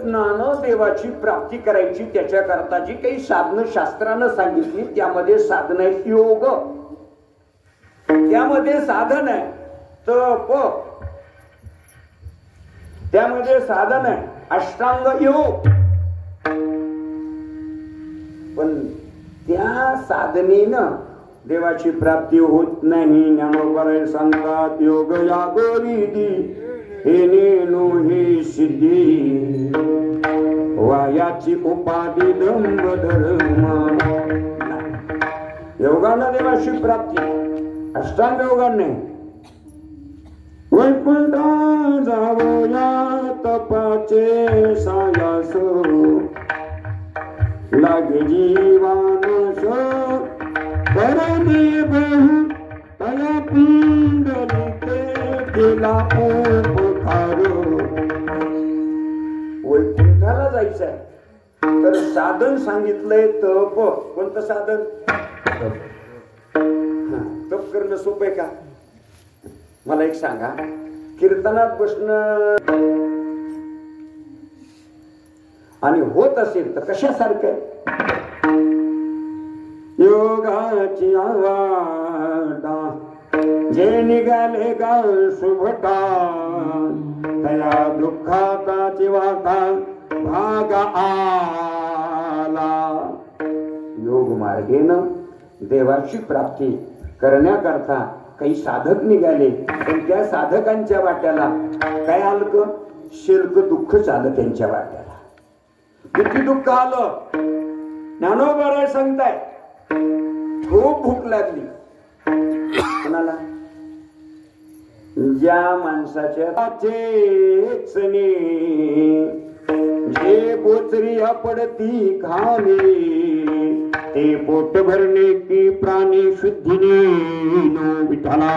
प्रयत्नानं देवाची प्राप्ती करायची त्याच्याकरता जी काही साधनं शास्त्रानं सांगितली त्यामध्ये साधन आहे योग, त्यामध्ये साधन आहे तप, त्यामध्ये साधन आहे अष्टांग योग. पण त्या साधनेनं देवाची प्राप्ती होत नाही. ज्ञानोबराय सांगतात योग यागोविधी हे नेनो हे सिद्धी वायाची उपाधी दंभ धर्म. योगानं देवाची प्राप्ती, अष्टांग योगाने. वैकुंठा जावया तपाचे सायास लागे जीवानस परमे बहु तया पुंडलिके केला उपकार. वैकुंठाला जायचंय तर साधन सांगितलंय तप. कोणतं साधन? तप करणं सोपं आहे का? मला एक सांगा, कीर्तनात बसणं आणि होत असेल तर कशासारखं आहे? योगाची आवाडा जे निघाले गा शुभटा तया दुःखाचा चिवाटा भाग आला. योग मार्गेनं देवाची प्राप्ती करण्याकरता काही साधक निघाले, पण त्या साधकांच्या वाट्याला काय आलं? शिल्क दुःख आलं त्यांच्या वाट्याला. किती दुःख आलं? ज्ञानोबराय सांगताय खूप भूक लागली. कोणाला? ज्या माणसाच्या जे बोचरी पडती खाणे ते पोट भरणे की प्राणी शुद्धीने नो विठाला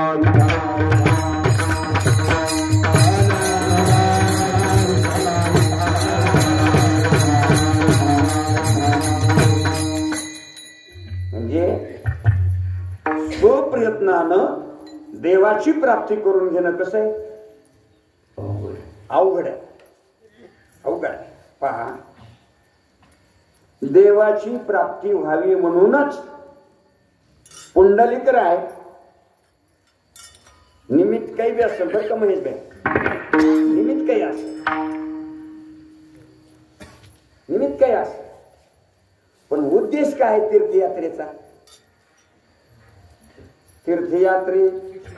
म्हणजे स्वप्रयत्नानं देवाची प्राप्ती करून घेणं कसं आहे? अवघड आहे, अवघड आहे. पहा, देवाची प्राप्ती व्हावी म्हणूनच पुंडलिकराय निमित्त काही बी असेल बरं का महेश भाई, निमित्त काही असेल, निमित्त काही असेल, पण उद्देश काय तीर्थयात्रेचा? तीर्थयात्रे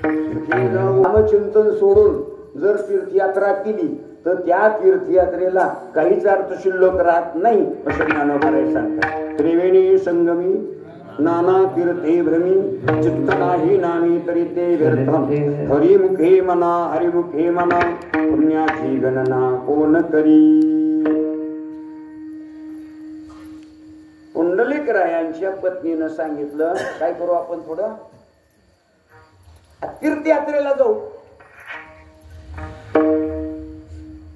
नामचिंतन सोडून जर तीर्थयात्रा केली तर त्या तीर्थयात्रेला काहीच अर्थ शिल्लक राहत नाही, असं ज्ञानोबराय सांगतात. त्रिवेणी संगमी नाना तीर्थे भ्रमी चित्त नाही नामी तरी ते व्यर्थ. हरिमुखे मना हरिमुखे मना पुण्याची गणना कोण करी. पुंडलिकरायांच्या पत्नीनं सांगितलं काय करू आपण, थोडं तीर्थयात्रेला जाऊ.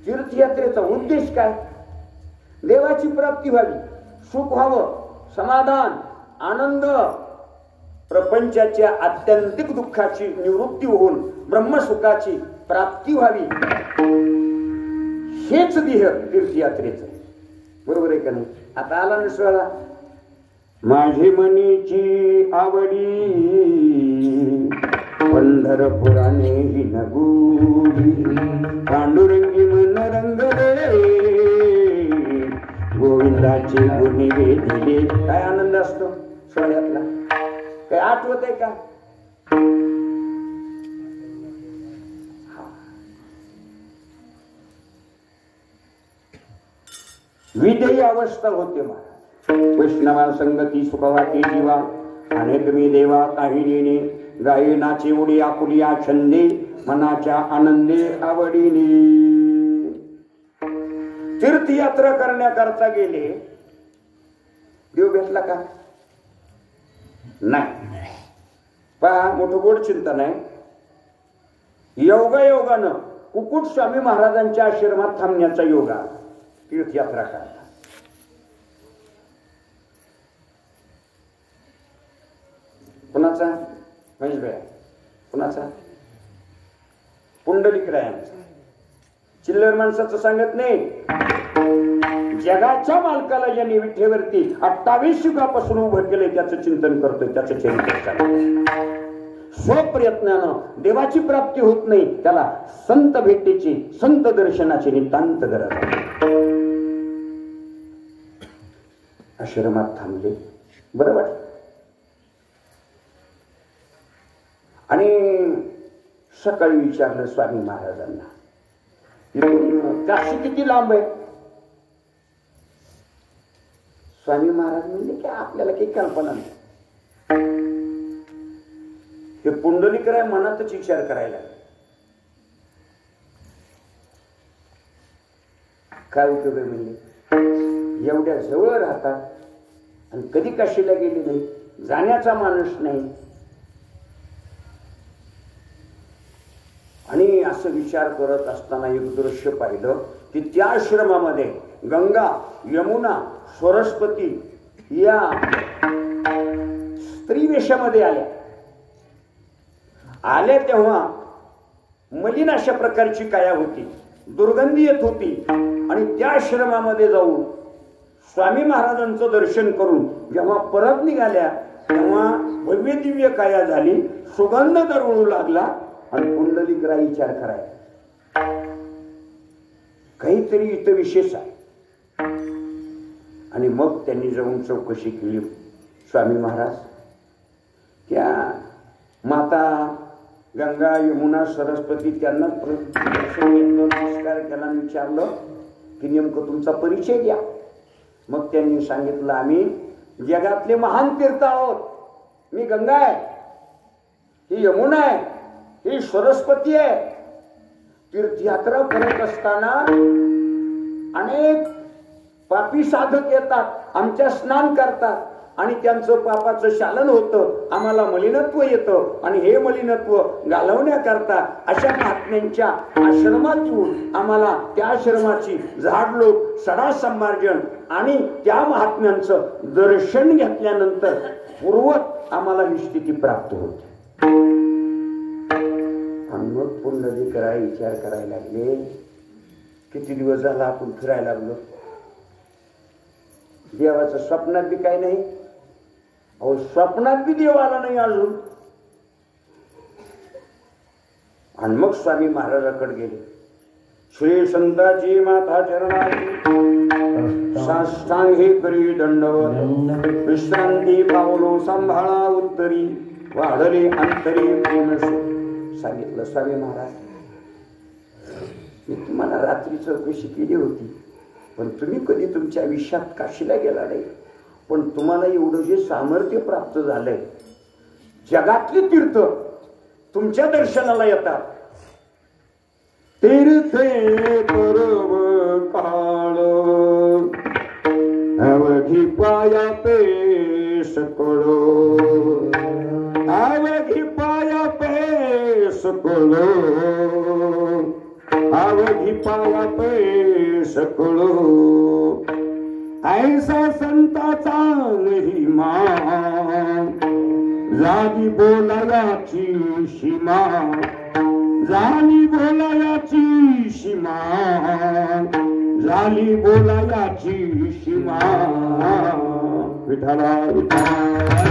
तीर्थयात्रेचा उद्देश काय? देवाची प्राप्ती व्हावी, सुख व्हावं, समाधान, आनंद, प्रपंचाच्या आत्यंतिक दुःखाची निवृत्ती होऊन ब्रह्मसुखाची प्राप्ती व्हावी, हेच ध्येय तीर्थयात्रेचं. बरोबर आहे का नाही? आता आला निसळा माझी मनीची आवडी पंढरपुराने ही नगुडी पांडुरंगी मन रंगले गोविंदाची गुणी वेदिले. काय आनंद असतो सोहळ्यातला, काय आठवत आहे का? विदेही अवस्था होते महाराज. वैष्णवा संगती सुखवाटी जीवा अनेक मी देवा काही देणे गायनाची उडी आपुलिया छंदे मनाच्या आनंदे आवडीने. तीर्थयात्रा करण्याकरता गेले, देव भेटला का? नाही. पहा, मोठं गोड चिंतन आहे. योगायोगानं कुकुट स्वामी महाराजांच्या आश्रमात थांबण्याचा योगा तीर्थयात्रा करता. कुणाचा? महेश भाई. कुणाचा? पुंडलिकरायांचा. चिल्लर माणसाचं सांगत नाही. जगाच्या मालकाला ज्यांनी विठेवरती 28 युगापासून उभं केलंय त्याचं चिंतन करतोय, त्याचं चरित्र स्वप्रयत्नानं देवाची प्राप्ती होत नाही, त्याला संत भेटीची, संत दर्शनाची नितांत गरज आहे. आश्रमात थांबले, बरं वाटलं. आणि सकाळी विचारलं स्वामी महाराजांना, काशी किती लांब आहे? स्वामी महाराज म्हणजे काय, आपल्याला काही कल्पना नाही. हे पुंडलिकराय मनातच विचार करायला काय उपयोग आहे, म्हणजे एवढ्या जवळ राहतात आणि कधी काशीला गेली नाही, जाण्याचा माणूस नाही. आणि असं विचार करत असताना एक दृश्य पाहिलं की त्या आश्रमामध्ये गंगा, यमुना, सरस्वती या स्त्री वेशामध्ये आल्या तेव्हा मलिन अशा प्रकारची काया होती, दुर्गंधी येत होती. आणि त्या आश्रमामध्ये जाऊन स्वामी महाराजांचं दर्शन करून जेव्हा परत निघाल्या तेव्हा भव्य दिव्य काया झाली, सुगंध दरवळू लागला. आणि पुंडलिकराय विचार करायला काहीतरी इथं विशेष आहे. आणि मग त्यांनी जाऊन चौकशी केली, स्वामी महाराज त्या माता गंगा, यमुना, सरस्वती त्यांना नमस्कार केला, विचारलं की नेमकं तुमचा परिचय द्या. मग त्यांनी सांगितलं, आम्ही जगातले महान तीर्थ आहोत. मी गंगा आहे, ही यमुना आहे, ही सरस्वती आहे. तीर्थयात्रा करत असताना अनेक पापी साधक येतात, आमच्या स्नान करतात आणि त्यांचं पापाचं शालन होतं, आम्हाला मलिनत्व येतं. आणि हे मलिनत्व घालवण्याकरता अशा महात्म्यांच्या आश्रमात येऊन आम्हाला त्या आश्रमाची झाडलोट, सडा संमार्जन आणि त्या महात्म्यांचं दर्शन घेतल्यानंतर पूर्वत आम्हाला ही स्थिती प्राप्त होते. आणि मग पुंडलिकराय विचार करायला लागले, किती दिवस झाला आपण फिरायला लागलो, देवाचं स्वप्नात बी काही नाही. अहो स्वप्नात बी देव आला नाही अजून. आणि मग स्वामी महाराजाकडे गेले. श्री संताची माता चरणाची साष्टांगी करी दंडवत, विश्रांती पावलो सांभाळा उत्तरी, वाढले अंतरी प्रेम. सांगितलं, स्वामी महाराज मी तुम्हाला रात्री चौकशी केली होती, पण तुम्ही कधी तुमच्या आयुष्यात काशीला गेला नाही. पण तुम्हाला एवढं जे सामर्थ्य प्राप्त झालंय, जगातले तीर्थ तुमच्या दर्शनाला येतात. तीर्थे परव काळ अवघी पाया पे सकळो, अवघी पाया पे सकळो, अवघी पाया पे सकळो. ऐसा संताचा महिमा, झाली बोलायाची सीमा, झाली बोलायाची सीमा, झाली बोलायाची सीमा. विठ्ठला विठ्ठला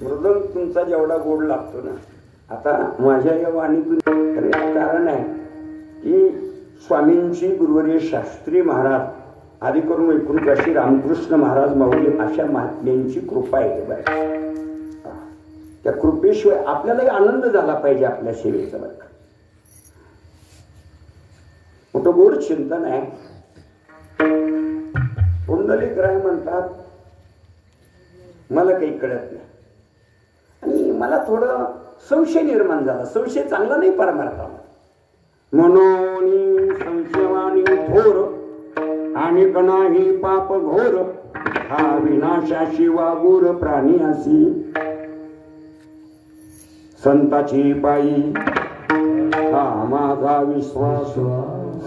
मृदंग तुमचा जेवढा गोड लागतो ना, आता माझ्या या वाणीतून कारण आहे की स्वामींची गुरुवर्य शास्त्री महाराज आदी करून वैकुंठवासी रामकृष्ण महाराज माऊली अशा महात्म्यांची कृपा आहे. त्या कृपेशिवाय आपल्यालाही आनंद झाला पाहिजे आपल्या सेवेचा. बरं मोठं गोड चिंतन आहे. पुंडलिकराय म्हणतात, मला काही कळत नाही. आणि मला थोडं संशय निर्माण झाला. संशय चांगला नाही परमार्थाला, म्हणून संशयवाणी थोर आणि नाही पाप घोर, हा विनाशाशी वागूर प्राणी असी. संताची पायी हा माझा विश्वास,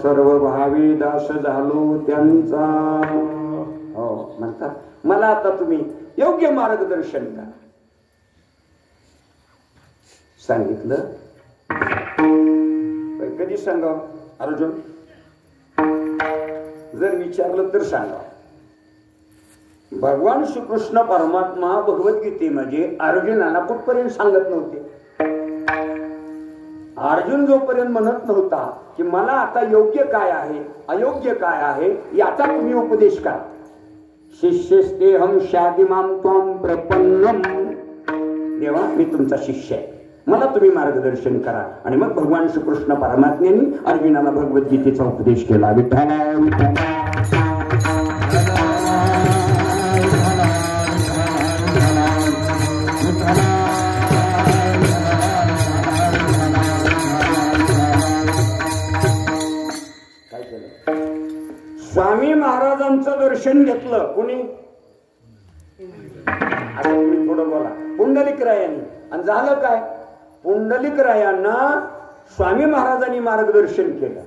सर्व भावी दास झालो त्यांचा. हो म्हणतात, मला आता तुम्ही योग्य मार्गदर्शन करा. सांगितलं. कधी सांगा अर्जुन? जर विचारलं तर सांगा. भगवान श्रीकृष्ण परमात्मा भगवद्गीतेमध्ये अर्जुनाला कुठपर्यंत सांगत नव्हते. अर्जुन जोपर्यंत म्हणत नव्हता की मला आता योग्य काय आहे अयोग्य काय आहे याचा तुम्ही उपदेश करा. शिष्यस्तेहम शादिमाम त्वाम प्रपन्नम. देवा मी तुमचा शिष्य आहे, मला तुम्ही मार्गदर्शन करा. आणि मग भगवान श्रीकृष्ण परमात्म्यांनी अर्जुनाला भगवद्गीतेचा उपदेश केला. विठ्ठला विठ्ठला काय केलं? स्वामी महाराजांचं दर्शन घेतलं. कुणी? आता तुम्ही थोडं बोला. पुंडलिकरायांनी. आणि झालं काय? पुंडलिकरायांना स्वामी महाराजांनी मार्गदर्शन केलं.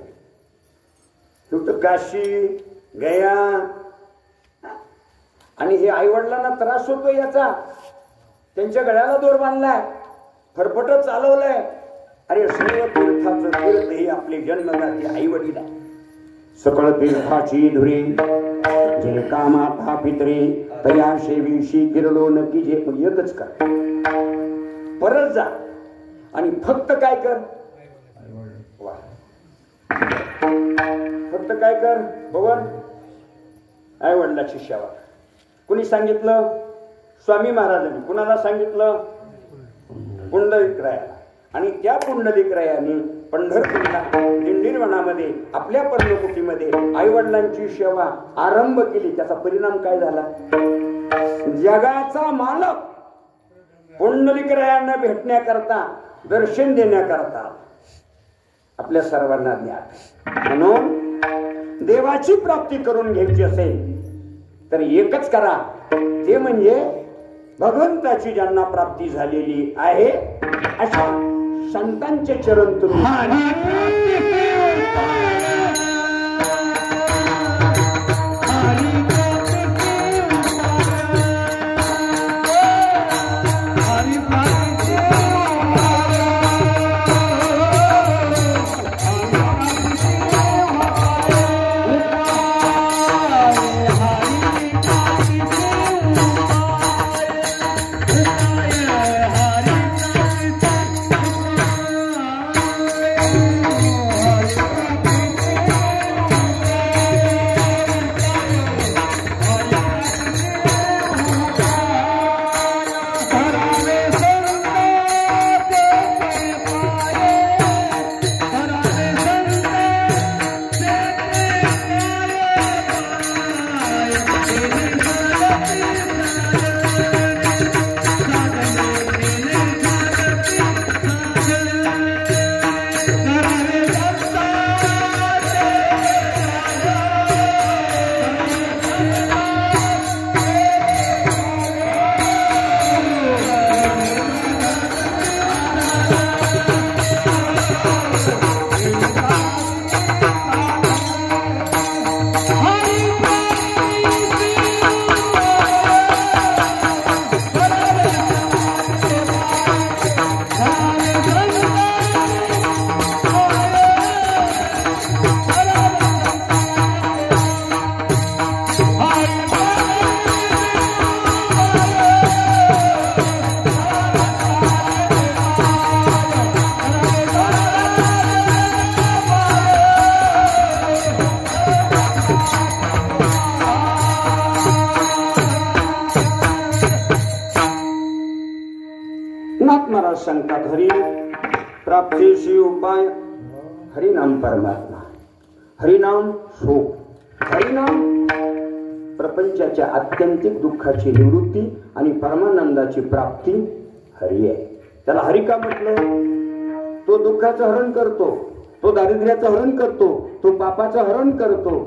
शेवट काशी गया. आणि हे आई वडिलांना त्रास होतो याचा. त्यांच्या गळ्याला दोर बांधलाय, फरफट चालवलंय. अरे सर्व तीर्थाचं तीर्थ हे आपले जन्मदाते आई वडील आहे. सकळ तीर्थाची धुरी जे कामाता पितरे तया शेवीशी गिरलो नक्की जे. एकच कर, परत जा आणि फक्त काय कर? फक्त काय कर? भगवान आई वडिलाची सेवा. कुणी सांगितलं? स्वामी महाराजांनी. कुणाला सांगितलं? पुंडलिकरायाला. आणि त्या पुंडलिकरायाने पंढरपूरला दिंडीरवनामध्ये आपल्या पर्णकुटीमध्ये आई वडिलांची सेवा आरंभ केली. त्याचा परिणाम काय झाला? जगाचा मालक पुंडलिकरायांना भेटण्याकरता दर्शन देण्याकरता आपल्या सर्वांना ज्ञात. म्हणून देवाची प्राप्ती करून घ्यायची असेल तर एकच करा, ते म्हणजे भगवंताची ज्यांना प्राप्ती झालेली आहे अशा संतांचे चरण तुम्ही सांगतात. हरी प्राप्तीशी उपाय हरिनाम परमात्मा. हरिनाम सुख. हरिनाम प्रपंचाच्या आत्यंतिक दुःखाची निवृत्ती आणि परमानंदाची प्राप्ती हरी आहे. त्याला हरी का म्हटलं? तो दुःखाचं हरण करतो, तो दारिद्र्याचं हरण करतो, तो पापाचं हरण करतो,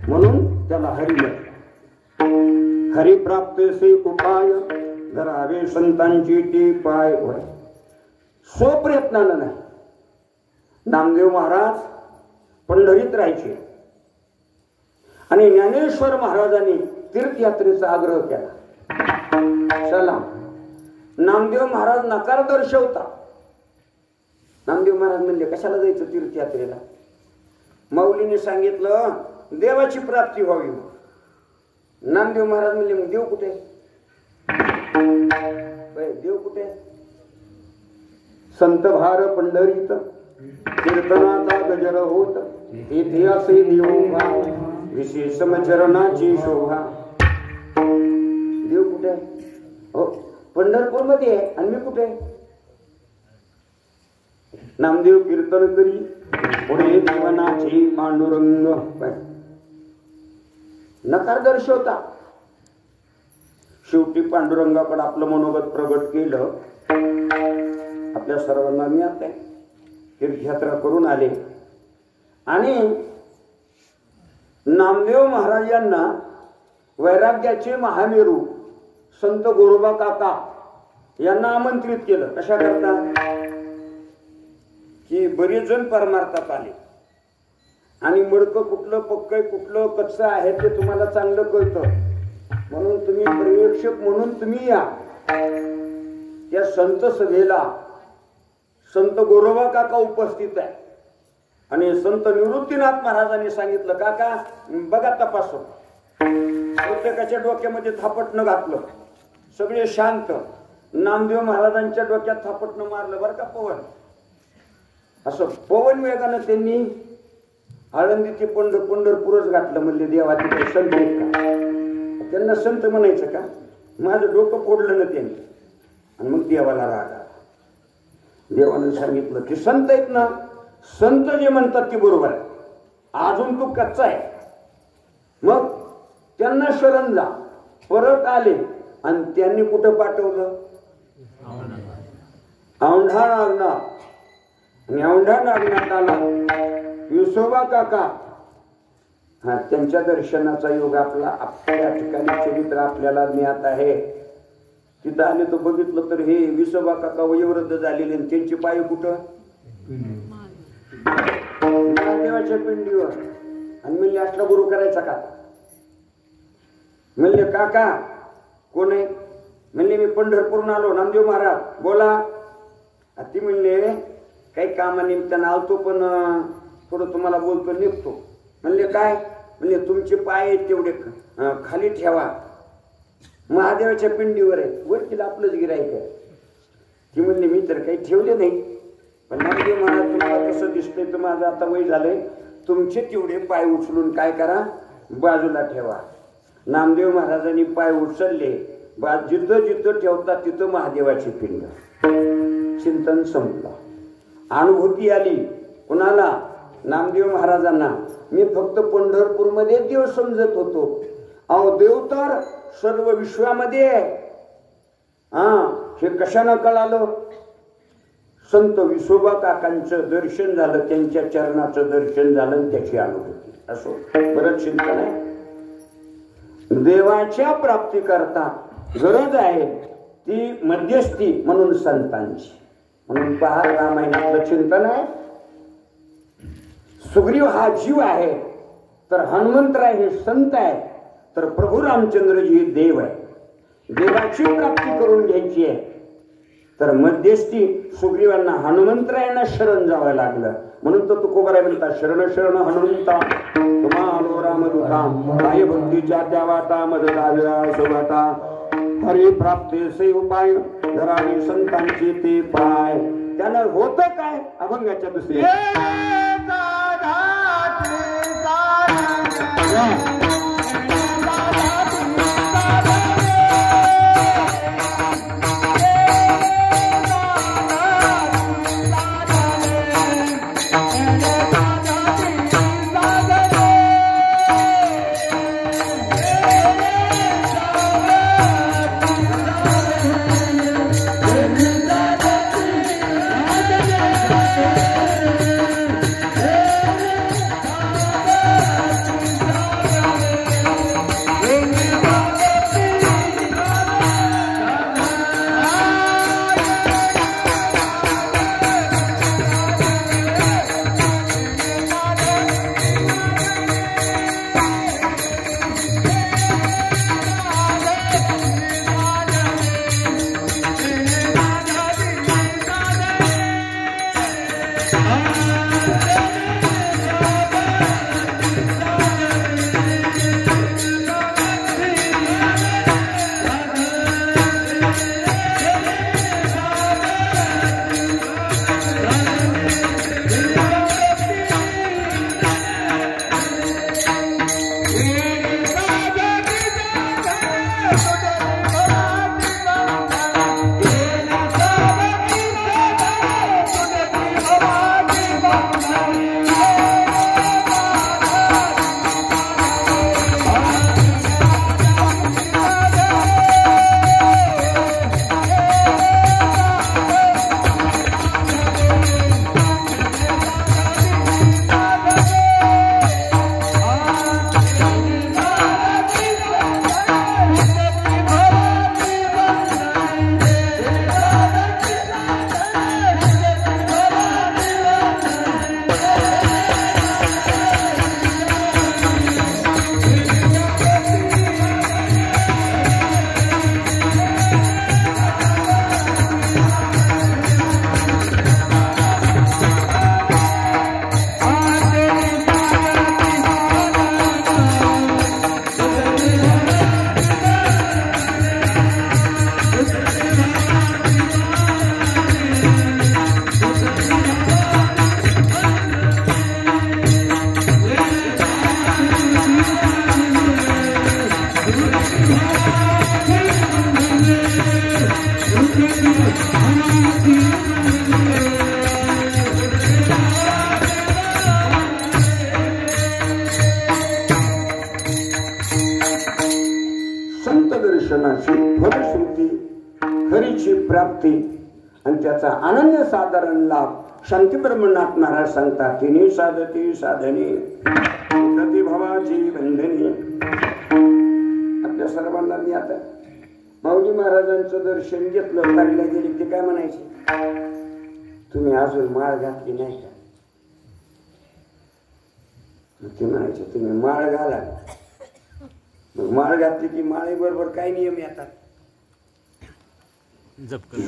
म्हणून त्याला हरी म्हटलं. हरी प्राप्तीशी उपाय धरावे संतांची ती पाय. स्वप्रयत्नानं नाही. नामदेव महाराज पंढरीत राहायचे आणि ज्ञानेश्वर महाराजांनी तीर्थयात्रेचा आग्रह केला. चला, नामदेव महाराज नकार दर्शवता नामदेव महाराज म्हणले कशाला जायचं तीर्थयात्रेला? माऊलीने सांगितलं देवाची प्राप्ती व्हावी. नामदेव महाराज म्हणले मग देव कुठे? देव कुठे? संत भार पंढरीत कीर्तनाचा गजर होत, तेथे असे देवोबा विशेष चरणाची शोभा. देव कुठे? हो पंढरपूर मध्ये आहे. आणि मी कुठे? नामदेव कीर्तन करी पुढे जीवनाची पांडुरंग. नकार दर्शवता. शेवटी पांडुरंगाकडे आपलं मनोगत प्रगट केलं. आपल्या सर्वांना ज्ञात आहे. तीर्थयात्रा करून आले आणि नामदेव महाराजांना वैराग्याचे महामेरू संत गोरोबा काका यांना आमंत्रित केलं. कशा करता? की बरेच जण परमार्थात आले आणि मडकं कुठलं पक्क कुठलं कच्चं आहे ते तुम्हाला चांगलं कळतं, म्हणून तुम्ही पर्यवेक्षक म्हणून तुम्ही या. त्या संत सभेला संत गोरोबा काका उपस्थित आहे आणि संत निवृत्तीनाथ महाराजांनी सांगितलं काका बघा तपासून. प्रत्येकाच्या डोक्यामध्ये थापटणं घातलं. सगळे शांत. नामदेव महाराजांच्या डोक्यात थापटणं मारलं बरं का पवन. असं पवन वेगानं त्यांनी आळंदी ते पंढरपूरच घातलं. म्हणले देवा तिथे संत आहेत का? त्यांना संत म्हणायचं का? माझं डोकं फोडलं ना त्यांनी. आणि मग देवाला राग आला. देवानं सांगितलं की संत आहेत ना, संत जे म्हणतात ते बरोबर आहे, अजून तू कच्चा आहे. मग त्यांना शरण जा. परत आले आणि त्यांनी कुठं पाठवलं? औंढा नागनाथ. आणि औंढा नागनाथ आला विसोबा काका. हा त्यांच्या दर्शनाचा योग आपला आपल्या ठिकाणी चरित्र आपल्याला ज्ञात आहे. तिथं आले तर बघितलं तर हे विसोबा काका वयोवृद्ध झालेले आणि त्यांची पाय कुठं? महादेवाच्या पिंडीवर. आणि म्हणले असला गुरु करायचा का? म्हणले काका कोण आहे? म्हणले मी पंढरपूरून आलो नामदेव महाराज. बोला. ती म्हणले काही कामानिमित्तानं आलतो पण थोडं तुम्हाला बोलतो निघतो. म्हणले काय? म्हणले तुमचे पाय तेवढे खाली ठेवा. महादेवाच्या पिंडीवर आहे. वरती आपलंच गिरायक आहे. ती म्हणली मी तर काही ठेवले नाही, पण नामदेव महाराज तुम्हाला कसं दिसतंय तर माझं आता वय झालंय, तुमचे तेवढे पाय उचलून काय करा बाजूला ठेवा. नामदेव महाराजांनी पाय उचलले. जिथं जिथं ठेवतात तिथं महादेवाची पिंड. चिंतन संपलं. अनुभूती आली. कुणाला? नामदेव महाराजांना. मी फक्त पंढरपूरमध्ये देव समजत होतो. अहो देव तर सर्व विश्वामध्ये आहे. हे कशानं कळालं? संत विसोबा काकांचं दर्शन झालं, त्यांच्या चरणाचं दर्शन झालं, त्याची अनुभूती. असो बरंच चिंतन आहे. देवाच्या प्राप्ती करता गरज आहे ती मध्यस्थी म्हणून संतांची. म्हणून पहा रामायणातलं चिंतन आहे. सुग्रीव हा जीव आहे, तर हनुमंतराय हे संत आहे, तर प्रभू रामचंद्रजी देव आहे. देवाची प्राप्ती करून घ्यायची आहे तर मध्यस्थी सुग्रीवांना हनुमंतरायांना शरण जावं लागलं. म्हणून तर तुकोबाराय म्हणतात शरण शरण हनुमंता तुम्हाला रामदूता काय भक्तीच्या त्या वाटा मदताव्या सुभाता हरी प्राप्तीचे उपाय धरावी संतांची ते पाय. त्यानं होतं काय? अभंगाच्या दुसऱ्या संत दर्शनाची फलश्रुती खरीची प्राप्ती आणि त्याचा अनन्य साधारण लाभ शांती ब्रह्मनाथ महाराज सांगतात. तिने साधती साधने उठती भवाची बंधने. आपल्या सर्वांना मी आता माऊली महाराजांचं दर्शन घेतलं, उतारल्या गेली ते काय म्हणायचे, तुम्ही अजून माळ घातली नाही का? ते म्हणायचे तुम्ही माळ घाला. मग माळ घातली की माळे बरोबर काय नियम येतात?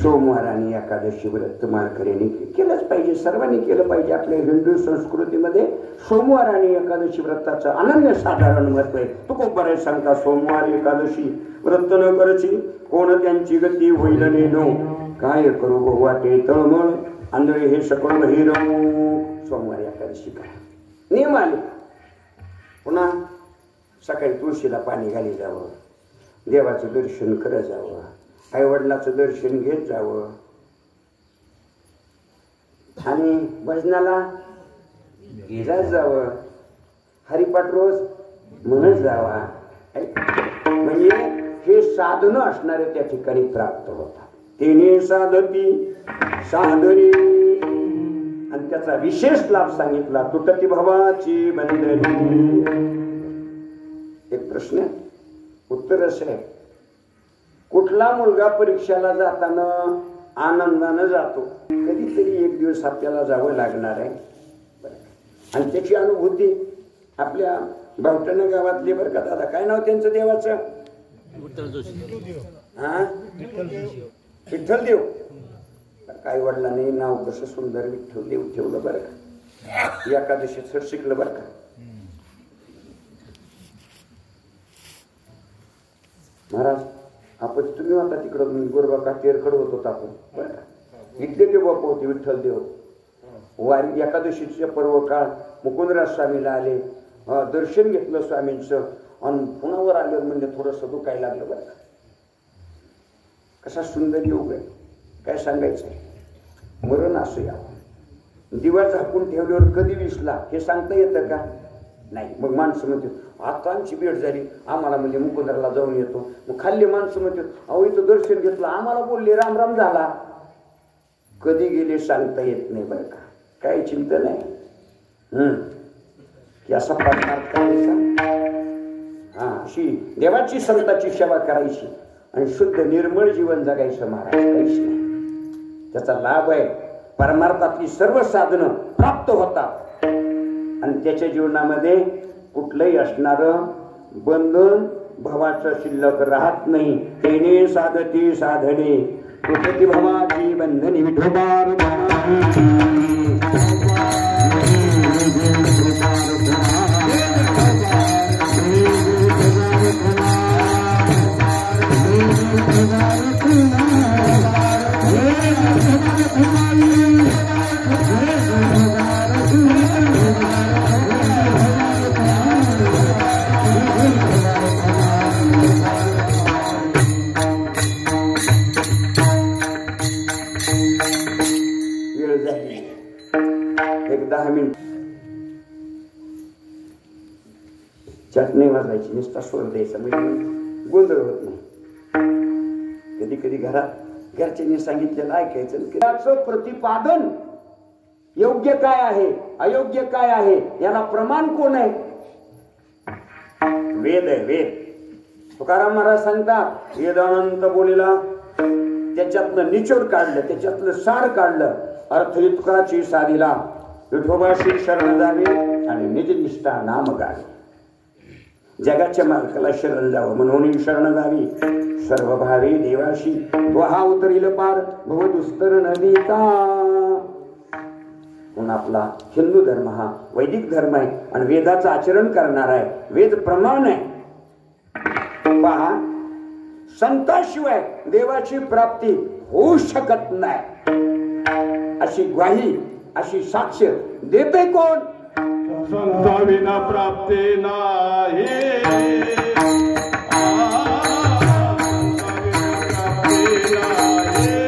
सोमवार आणि एकादशी व्रत माळकऱ्यांनी केलंच पाहिजे, सर्वांनी केलं पाहिजे. आपल्या हिंदू संस्कृतीमध्ये सोमवार आणि एकादशी व्रताचं अनन्य साधारण महत्व आहे. तुकोबराय सांगता सोमवार एकादशी व्रत न करची कोण त्यांची गती होईल नेनो, काय करू गो वाटे तळमळ आंधळे हे सकळ बहिर. सोमवार एकादशी करा, नियम आले. पुन्हा सकाळी तुळशीला पाणी घाली जावं, देवाचं दर्शन करत जावं, आई वडिलाचं दर्शन घेत जावं आणि भजनाला गेलाच जावं, हरिपाठ रोज म्हणत जावा. म्हणजे हे साधनं असणारे त्या ठिकाणी प्राप्त होतात. तिने साधती साधने आणि त्याचा विशेष लाभ सांगितला. तुटती भवाची बंधनी. एक प्रश्न उत्तर असं आहे, कुठला मुलगा परीक्षेला जाताना आनंदानं जातो? कधीतरी एक दिवस आपल्याला जावं लागणार आहे. आणि त्याची अनुभूती आपल्या भावटाणा गावातले बरं का दादा, काय नाव त्यांचं देवाचं? हा, विठ्ठल देव. काय वडिलांनी नाव कसं सुंदर विठ्ठल देव ठेवलं बरं का. एकादशीचं शिकलं बरं का. महाराज आपण तुम्ही होता तिकडं गोरबा का तेरखड होत होता आपण बरं का. इथले ते बापा होते विठ्ठल देव. वारी एकादशीचे पर्व काळ मुकुंदराज स्वामीला आले, दर्शन घेतलं स्वामींचं आणि पुण्यावर आलं म्हणजे थोडंसं दुखायला लागलं बरं का. कसा सुंदर योग आहे, काय सांगायचं. मरण असू या, दिवा झाकून ठेवल्यावर कधी विसला हे सांगता येतं का? नाही. मग माणसं म्हणते आता आमची भेट झाली, आम्हाला म्हणजे मुकुंदराला जाऊन येतो. मग खाल्ली माणसं म्हणते अहो इथं दर्शन घेतलं, आम्हाला बोलले राम राम झाला. कधी गेले सांगता येत नाही बरं का. काही चिंता नाही. की असा परमार्थ करायचा, हा अशी देवाची संताची सेवा करायची आणि शुद्ध निर्मळ जीवन जगायचं. महाराज काहीच नाही. त्याचा लाभ आहे. परमार्थातली सर्व साधनं प्राप्त होतात आणि त्याच्या जीवनामध्ये कुठलंही असणारं बंधन भवाचं शिल्लक राहत नाही. तेने साधती साधने तुटती भवाची बंधनी. विठोबार चटणी वाजायची, नुसता स्वर द्यायचा म्हणजे गोंधळ होत नाही. कधी कधी घरात घरच्यांनी सांगितलेलं ऐकायचं. त्याचं प्रतिपादन योग्य काय आहे अयोग्य काय आहे याला प्रमाण कोण आहे? वेद आहे. वेद. तुकाराम महाराज सांगतात वेदानंत बोलीला, त्याच्यातलं निचोड काढलं, त्याच्यातलं सार काढलं. अर्थयुक्ताची साधीला विठोबाशी शरण जावे आणि निजनिष्ठा नाम गावे. जगाच्या मालकाला शरण जावं म्हणून शरण जावी. सर्व भावी देवाशी तो हा उतरील पार भवदुस्तर नदीचा. म्हणून आपला हिंदू धर्म हा वैदिक धर्म आहे आणि वेदाचं आचरण करणार आहे. वेद प्रमाण आहे. पहा, संताशिवाय देवाची प्राप्ती होऊ शकत नाही अशी ग्वाही, अशी साक्ष देते कोण? संता विना प्राप्ती नाही. संता विना प्राप्ती नाही.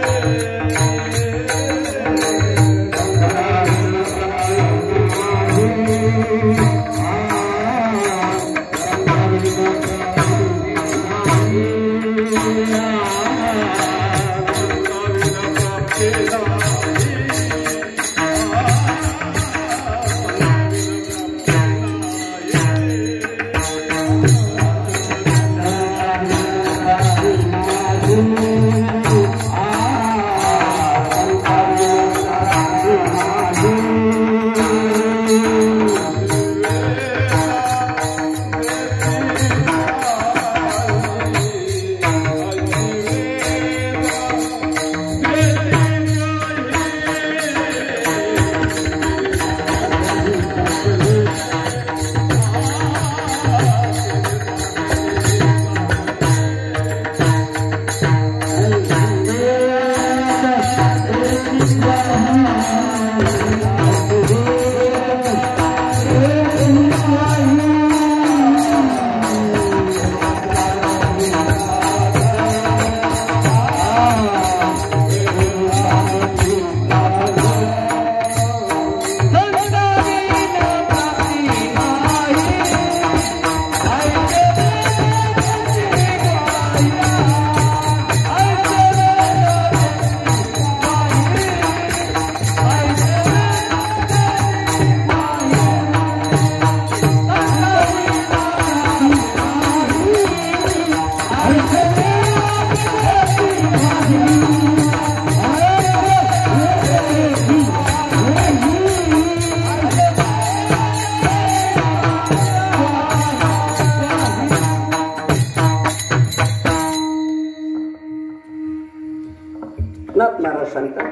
एकनाथ महाराज सांगतात,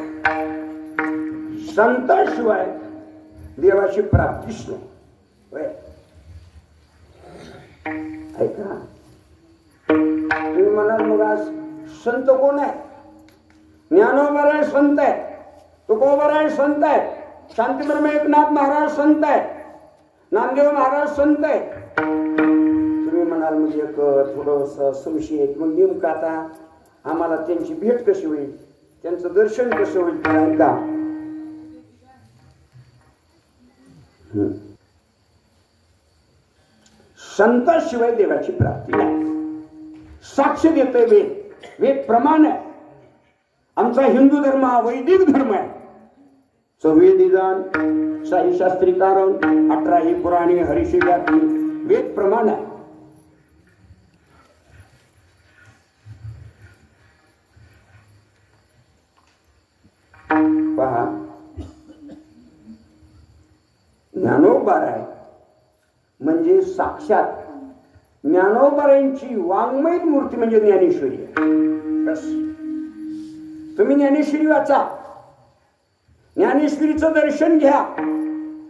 संताशिवाय देवाची प्राप्तीच नाही. ऐका, तुम्ही म्हणाल मग आज संत कोण आहे? ज्ञानोबा संत आहे, तुकोबा संत आहे, शांतीब्रह्म एकनाथ महाराज संत आहे, नामदेव महाराज संत आहे. तुम्ही म्हणाल म्हणजे एक थोडस संशय आहे, मग नेमकं आता आम्हाला त्यांची भेट कशी होईल, त्यांचं दर्शन कसं होईल? का संताशिवाय देवाची प्राप्ती नाही. साक्ष देतोय वेद, वेद प्रमाण आहे. आमचा हिंदू धर्म हा वैदिक धर्म आहे. संवेदिदान, साई शास्त्री कारण, 18 पुराणे, हरिषी व्यापी, वेद प्रमाण आहे. पहा, ज्ञानोबाराय म्हणजे साक्षात ज्ञानोबारायांची वाङ्मय मूर्ती म्हणजे ज्ञानेश्वरी आहे. बस, तुम्ही ज्ञानेश्वरी वाचा, ज्ञानेश्वरीचं दर्शन घ्या,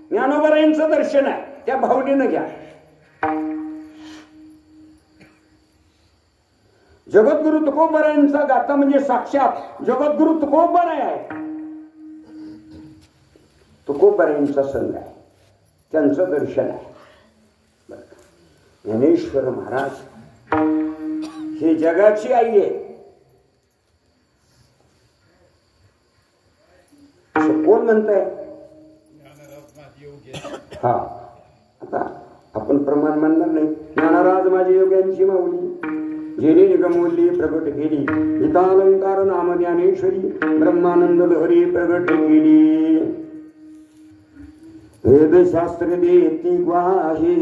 ज्ञानोबारायांचं दर्शन आहे त्या भावनेनं घ्या. जगद्गुरु तुकोबारायांचा गाथा म्हणजे साक्षात जगद्गुरु तुकोबाराय आहे. तुकोबारायांचा संघ आहे, त्यांचं दर्शन आहे. ज्ञानेश्वर महाराज हे जगाची आई आहे. कोण म्हणताय? हा, आता आपण प्रमाण मानणार नाही. ज्ञानराज माझे योग्यांची माऊली, जेने निगमवल्ली प्रगट केली, हितालंकार नाम ज्ञानेश्वरी, ब्रह्मानंद लहरी प्रगट केली. वेदशास्त्र देती ग्वाही,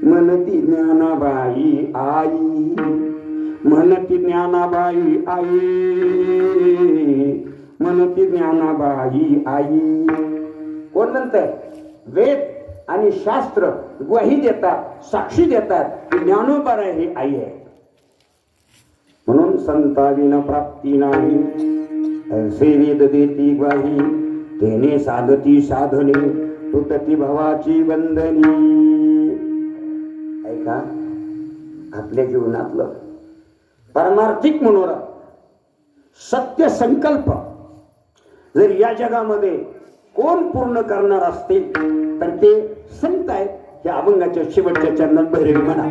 म्हणती ज्ञानाबाई आई, म्हणती ज्ञानाबाई आई, म्हणती ज्ञानाबाई आई. कोण म्हणतंय? वेद आणि शास्त्र ग्वाही देतात, साक्षी देतात की ज्ञानोबा ही आई आहे. म्हणून संताविना प्राप्ती नाही, ऐसे वेद देती ग्वाही, तेने साधती साधने, तुटती भवाची बंधनी. ऐका, आपल्या जीवनातलं परमार्थिक मनोरथ, सत्य संकल्प जर या जगामध्ये कोण पूर्ण करणार असतील तर ते संत आहेत. या अभंगाच्या शेवटच्या चरणात भैरवी म्हणा.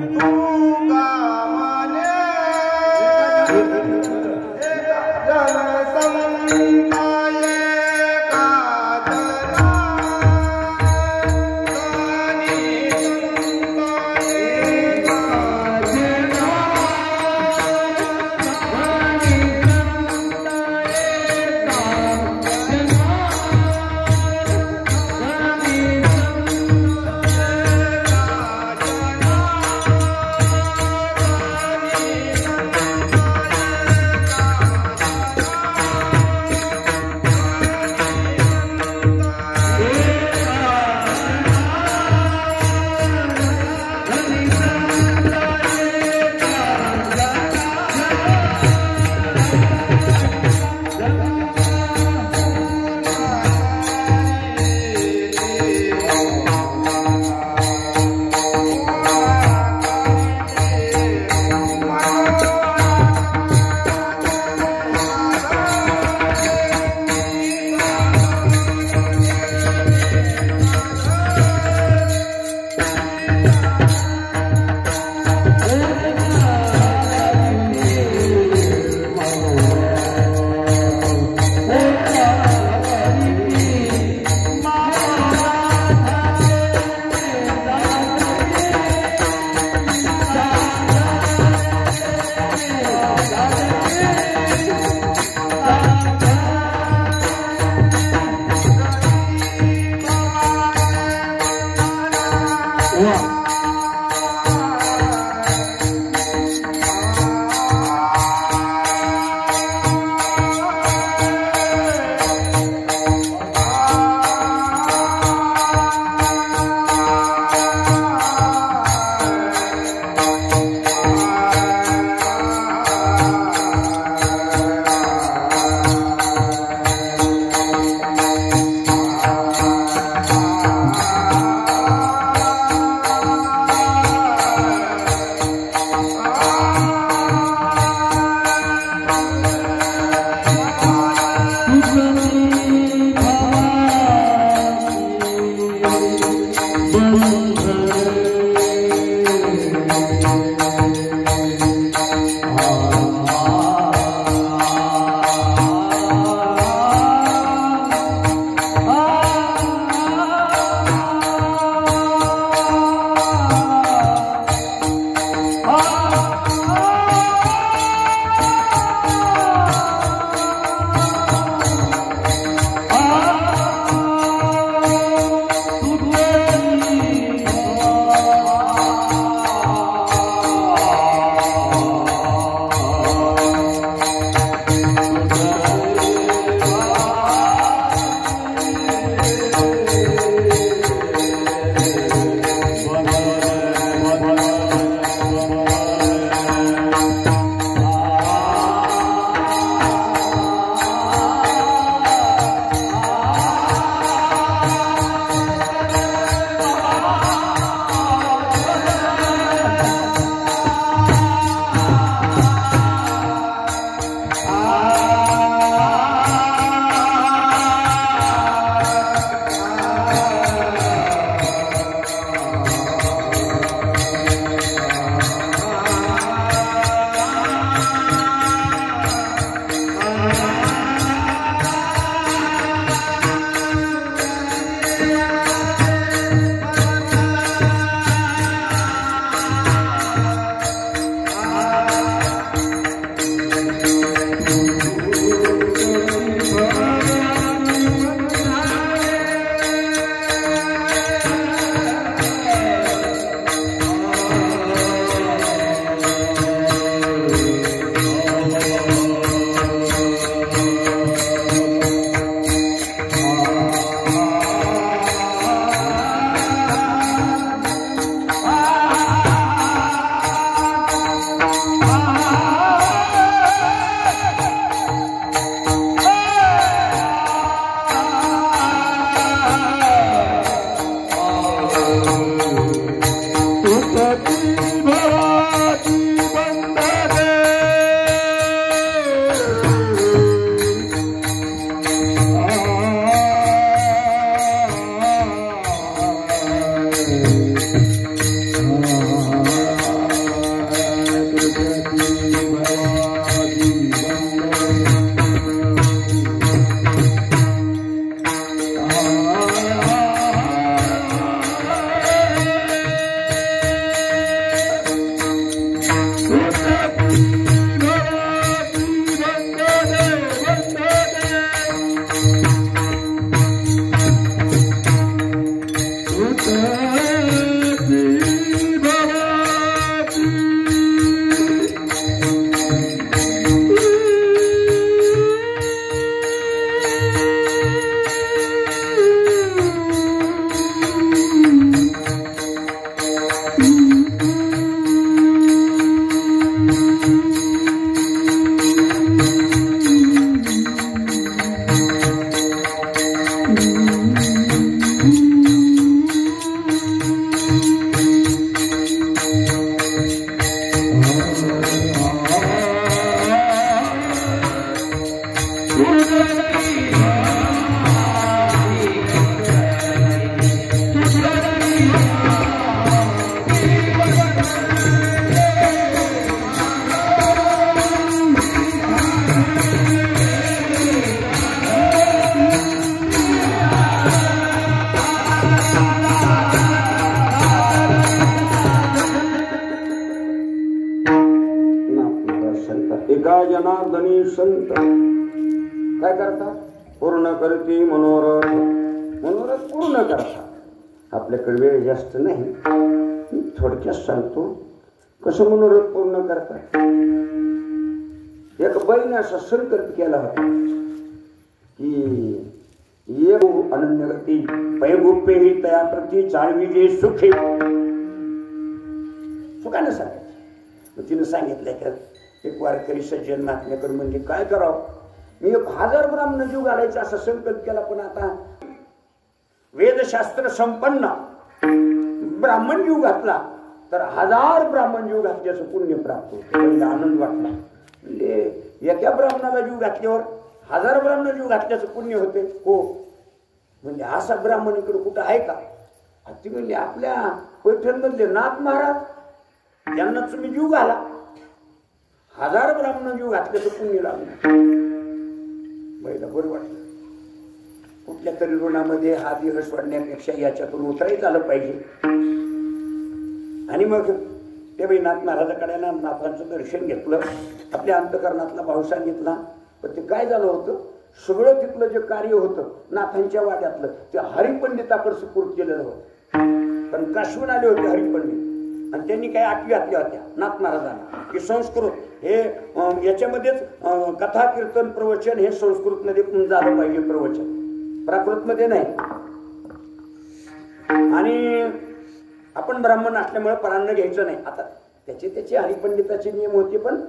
एका जनार्दनी संत काय करतात? पूर्ण करते मनोरथ. मनोरथ पूर्ण करतात. आपल्याकडे वेळ जास्त नाही, थोडक्यात सांगतो कसं मनोरथ पूर्ण करतात. एक बाईने असा संकल्प केला होता की ये अनन्यगती पैगुप्पे ही तया प्रती चाळवी जे सुखे. सुखाने सांगायचं. मग तिने सांगितलं की एक वारकरी सज्जन महात्म्याकडे म्हणजे काय करावं, मी 1000 ब्राह्मण जीव घालायचा असा संकल्प केला, पण आता वेदशास्त्र संपन्न ब्राह्मण जीव घातला तर 1000 ब्राह्मण जीव घातल्याचं पुण्य प्राप्त होतं. आनंद वाटला. म्हणजे एका ब्राह्मणाला जीव घातल्यावर 1000 ब्राह्मण जीव घातल्याचं पुण्य होते. हो म्हणजे असा ब्राह्मण इकडे कुठं आहे का? ती म्हणजे आपल्या पैठणमधले नाथ महाराज, त्यांना तुम्ही जीव घाला, 1000 ब्राह्मण जीव घातल्याचं पुण्य लागलं. बाईला बरं वाटलं. कुठल्या तरी ऋणामध्ये हा देह सोडण्यापेक्षा याच्यातून उतरायचं आलं पाहिजे. आणि मग ते बाई नाथ महाराजाकडे ना नाथांचं दर्शन घेतलं, आपल्या अंतकरणातला भाव सांगितला. पण ते काय झालं होतं, सगळं तिथलं जे कार्य होतं नाथांच्या वाड्यातलं ते हरिपंडिताकडे सुपूर्द केलेलं होतं. पण काश्मीर आले होते हरिपंडित, आणि त्यांनी काही आटवी घातल्या होत्या नाथ महाराजांना की संस्कृत हे याच्यामध्येच कथा कीर्तन प्रवचन हे संस्कृत मध्ये झालं पाहिजे, प्रवचन प्राकृत मध्ये नाही. आणि आपण ब्राह्मण असल्यामुळे परान्न घ्यायचं नाही. आता त्याचे हरिपंडिताचे नियम होते, पण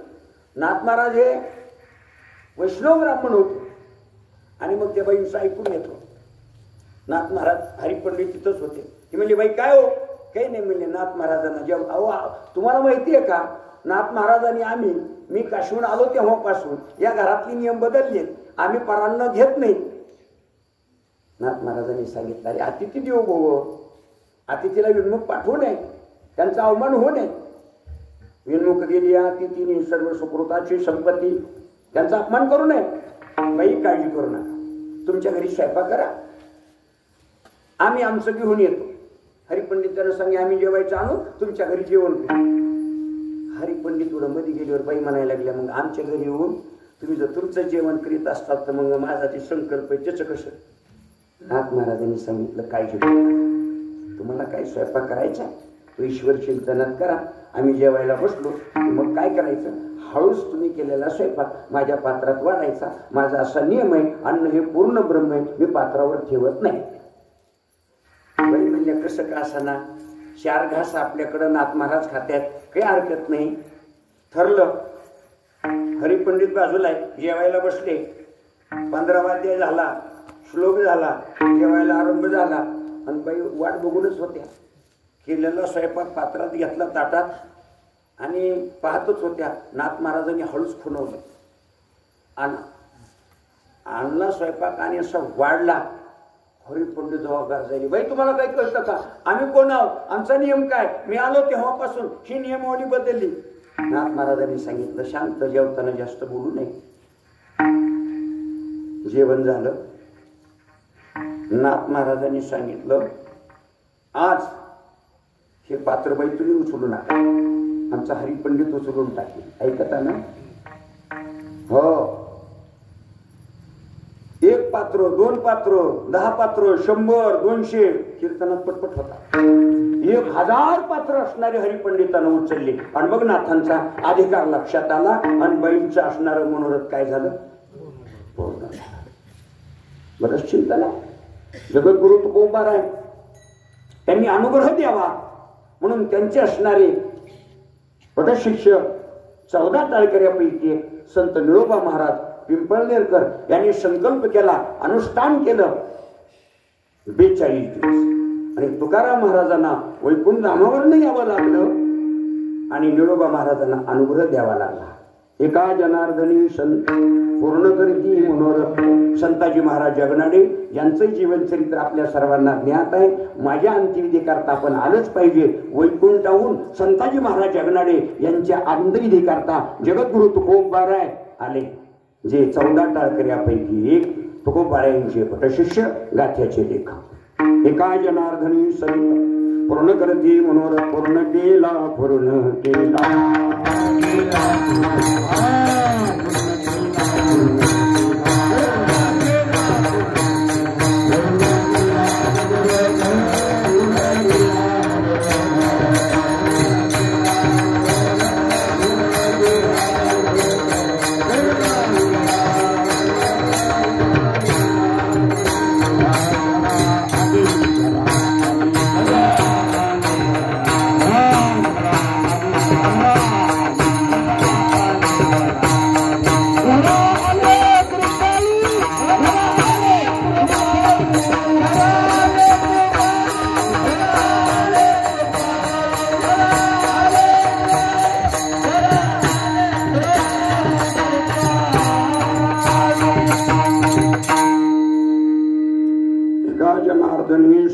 नाथ महाराज हे वैष्णव ब्राह्मण होते. आणि मग त्या बाईंचं ऐकून घेतलं. नाथ महाराज हरिपंडित तिथंच होते. ती म्हणली बाई काय हो? काही नाही म्हणले. नाथ महाराजांना जेव्हा अहो तुम्हाला माहिती आहे का नाथ महाराजांनी मी काशीहून आलो तेव्हापासून या घरातले नियम बदललेत, आम्ही परान्न घेत नाही. नाथ महाराजांनी सांगितलं, अरे अतिथी देवो भव, अतिथीला विनमुख पाठवू नये, त्यांचा अवमान होऊ नये. विनमुख गेली अतिथीने सर्व सुकृताची संपत्ती, त्यांचा अपमान करू नये. बाई काळजी करू नका, तुमच्या घरी स्वयंपाक करा, आम्ही आमचं घेऊन येतो. हरिपंडित त्यांना सांगे आम्ही जेवायचं आणू, तुमच्या घरी जेवण करू. हरिपंडित थोडं मध्ये गेल्यावर बाई म्हणायला लागल्या, मग आमच्या घरी येऊन तुम्ही जर तुमचं जेवण करीत असतात तर मग माझा ते संकल्प आहे त्याचं कसं. नाथ महाराजांनी सांगितलं, काळजी करू, तुम्हाला काय स्वयंपाक करायचा तो ईश्वर चिंतनात करा. आम्ही जेवायला बसलो मग काय करायचं, हळूच तुम्ही केलेला स्वयंपाक माझ्या पात्रात वाढायचा. माझा असा नियम आहे, अन्न हे पूर्ण ब्रह्म आहे, मी पात्रावर ठेवत नाही. बाई म्हणजे कसं का असाना, 4 घास आपल्याकडं नाथ महाराज खात्यात, काही हरकत नाही. ठरलं. हरिपंडित बाजूला आहे, जेवायला बसले. 15 वाद्य झाला, श्लोक झाला, जेवायला आरंभ झाला आणि बाई वाट बघूनच होत्या. केलेला स्वयंपाक पात्रात घेतला ताटात आणि पाहतच होत्या. नाथ महाराजांनी हळूच खुणवलं, आणला स्वयंपाक आणि असा वाढला. हरिपंडित जबाबदार झाली, बाई तुम्हाला काही कळतं का, आम्ही कोण आहोत, आमचा नियम काय, मी आलो तेव्हापासून ही नियमावली बदलली. नाथ महाराजांनी सांगितलं, शांत जेवताना जास्त बोलू नये. जेवण झालं. नाथ महाराजांनी सांगितलं, आज हे पात्र बाई तुम्ही उचलू नका, आमचा हरिपंडित उचलून टाकेल. ऐकता ना? हो. 1 पात्र, 2 पात्र, 10 पात्र, 100, 200 कीर्तनात पटपट होता. 1000 पात्र असणारे हरिपंडितांना उचलले आणि मग नाथांचा अधिकार लक्षात आला आणि बाईंचं असणारं मनोरथ काय झालं, पूर्ण. बरंच चिंता ना. जगद्गुरु तुकोबार आहे, त्यांनी अनुग्रह द्यावा म्हणून त्यांचे असणारे पटशिष्य 14 टाळकऱ्यापैकी संत निळोबा महाराज पिंपळनेरकर यांनी संकल्प केला, अनुष्ठान केलं 42 दिवस. आणि तुकाराम महाराजांना वैकुंठ धामावरनं यावं लागलं आणि निळोबा महाराजांना अनुग्रह द्यावा लागला. एका जनार्दनी संत पूर्ण करती मनोरथ. संताजी महाराज जगनाडे यांचं जीवनचरित्र आपल्या सर्वांना ज्ञात आहे. माझ्या अंत्यविधी करता आपण आलंच पाहिजे. वैकुंठाहून संताजी महाराज जगनाडे यांच्या अंत्यविधी करता जगद्गुरु तुकोबाराय आले, जे 14 टाळकऱ्यापैकी एक तुकोबारायांचे पटशिष्य, गाथ्याचे लेखक. एका जनार्दनी संत पूर्ण करती मनोरथ, पूर्ण केला, पूर्ण केला.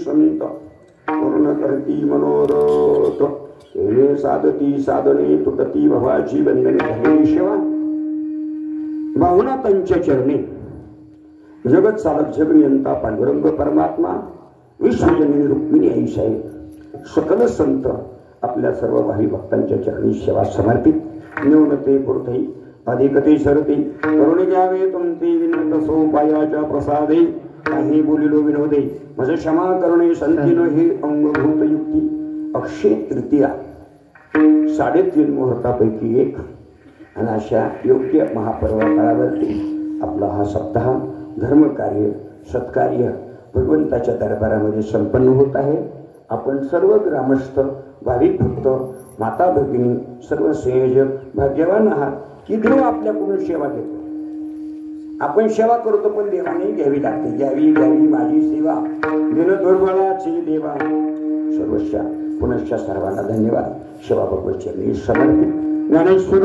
संत पूर्ण करती मनोरथ, केले साधती साधने तुटती भवाची बंधने. झालेली सेवा भावनातांच्या चरणी. जगत चालक जगनियंता पांडुरंग परमात्मा, विश्वजननी रुक्मिणी आई साहेब, सकल संत आपल्या सर्व भावी भक्तांच्या चरणी सेवा समर्पित. न्यूनते पुरते अधिकते सरते, करुणे घ्यावे तुमचे विनत सोपायाच्या प्रसादे. काही बोलिलो विनोदे, माझं क्षमा करणे संतीन हे अंगभूत युक्ती. अक्षय तृतीया 3.5 मुहूर्तापैकी एक आणि अशा योग्य महापर्वकाळावरती आपला हा सप्ताह धर्मकार्य सत्कार्य भगवंताच्या दरबारामध्ये संपन्न होत आहे. आपण सर्व ग्रामस्थ भाविक भक्त माता भगिनी सर्व संयोजक भाग्यवान आहात की देव आपल्याकडून सेवा घेतो. आपण सेवा करतो पण देवाने घ्यावी लागते. घ्यावी घ्यावी माझी सेवा दिन दुर्बळाची देवा. सर्वस्या पुनश्च सर्वांना धन्यवाद. सेवा भगवत चरणी समर्पित. ज्ञानेश्वर